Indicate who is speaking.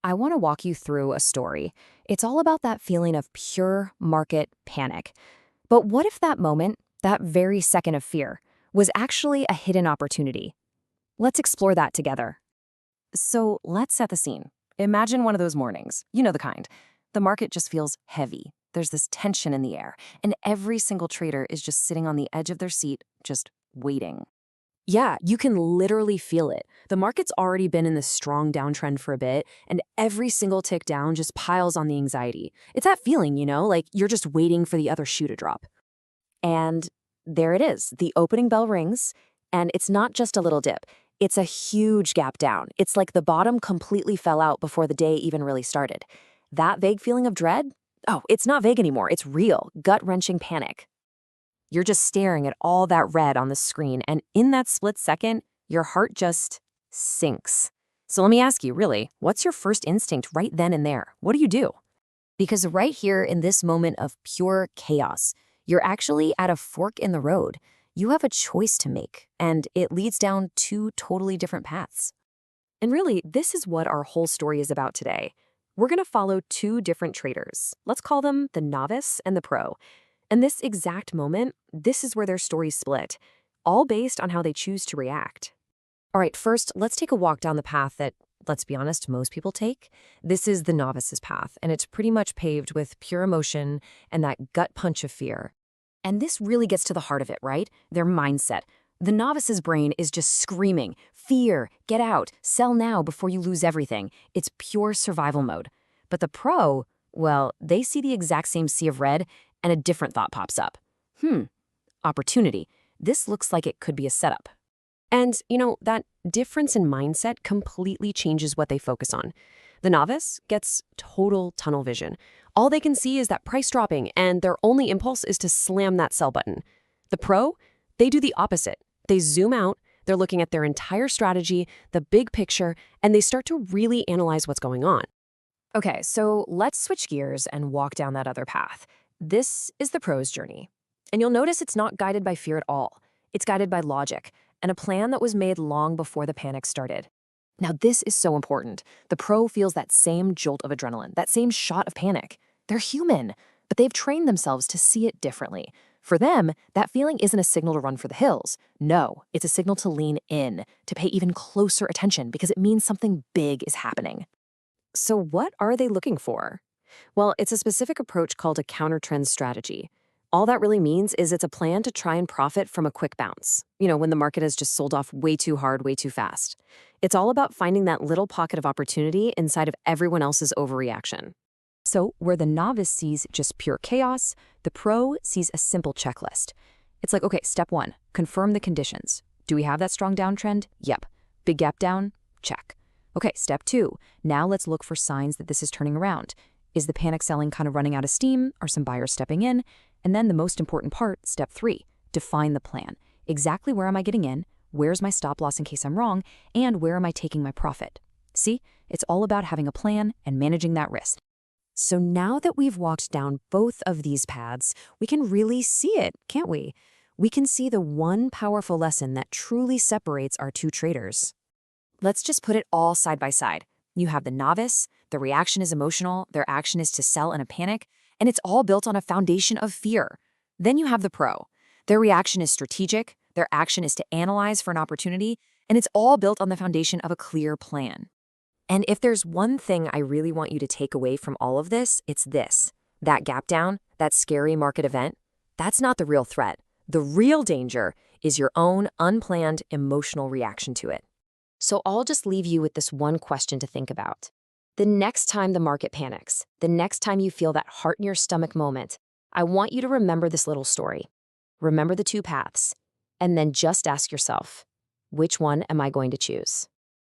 Speaker 1: I want to walk you through a story. It's all about that feeling of pure market panic. But what if that moment, that very second of fear, was actually a hidden opportunity? Let's explore that together. So let's set the scene. Imagine one of those mornings, you know the kind. The market just feels heavy. There's this tension in the air, and every single trader is just sitting on the edge of their seat, just waiting. Yeah, you can literally feel it. The market's already been in this strong downtrend for a bit, and every single tick down just piles on the anxiety. It's that feeling, like you're just waiting for the other shoe to drop. And there it is. The opening bell rings, and it's not just a little dip. It's a huge gap down. It's like the bottom completely fell out before the day even really started. That vague feeling of dread? Oh, it's not vague anymore. It's real, gut-wrenching panic. You're just staring at all that red on the screen, and in that split second, your heart just sinks. So let me ask you, really, what's your first instinct right then and there? What do you do? Because right here in this moment of pure chaos, you're actually at a fork in the road. You have a choice to make, and it leads down two totally different paths. And really, this is what our whole story is about today. We're going to follow two different traders. Let's call them the novice and the pro. And this exact moment, this is where their stories split, all based on how they choose to react. All right, first, let's take a walk down the path that, let's be honest, most people take. This is the novice's path, and it's pretty much paved with pure emotion and that gut punch of fear. And this really gets to the heart of it, right? Their mindset. The novice's brain is just screaming, fear, get out, sell now before you lose everything. It's pure survival mode. But the pro, well, they see the exact same sea of red, and a different thought pops up. Opportunity. This looks like it could be a setup. And, that difference in mindset completely changes what they focus on. The novice gets total tunnel vision. All they can see is that price dropping, and their only impulse is to slam that sell button. The pro, they do the opposite. They zoom out, they're looking at their entire strategy, the big picture, and they start to really analyze what's going on. Okay, so let's switch gears and walk down that other path. This is the pro's journey. And you'll notice it's not guided by fear at all. It's guided by logic and a plan that was made long before the panic started. Now, this is so important. The pro feels that same jolt of adrenaline, that same shot of panic. They're human, but they've trained themselves to see it differently. For them, that feeling isn't a signal to run for the hills. No, it's a signal to lean in, to pay even closer attention because it means something big is happening. So what are they looking for? Well, it's a specific approach called a counter-trend strategy. All that really means is it's a plan to try and profit from a quick bounce, when the market has just sold off way too hard, way too fast. It's all about finding that little pocket of opportunity inside of everyone else's overreaction. So where the novice sees just pure chaos, the pro sees a simple checklist. It's like, okay, step 1, confirm the conditions. Do we have that strong downtrend? Yep. Big gap down? Check. Okay, step 2, now let's look for signs that this is turning around. Is the panic selling kind of running out of steam? Are some buyers stepping in? And then the most important part, step 3, define the plan. Exactly where am I getting in? Where's my stop loss in case I'm wrong? And where am I taking my profit? See, it's all about having a plan and managing that risk. So now that we've walked down both of these paths, we can really see it, can't we? We can see the one powerful lesson that truly separates our two traders. Let's just put it all side by side. You have the novice, the reaction is emotional, their action is to sell in a panic, and it's all built on a foundation of fear. Then you have the pro. Their reaction is strategic, their action is to analyze for an opportunity, and it's all built on the foundation of a clear plan. And if there's one thing I really want you to take away from all of this, it's this. That gap down, that scary market event, that's not the real threat. The real danger is your own unplanned emotional reaction to it. So I'll just leave you with this one question to think about. The next time the market panics, the next time you feel that heart in your stomach moment, I want you to remember this little story. Remember the two paths, and then just ask yourself, which one am I going to choose?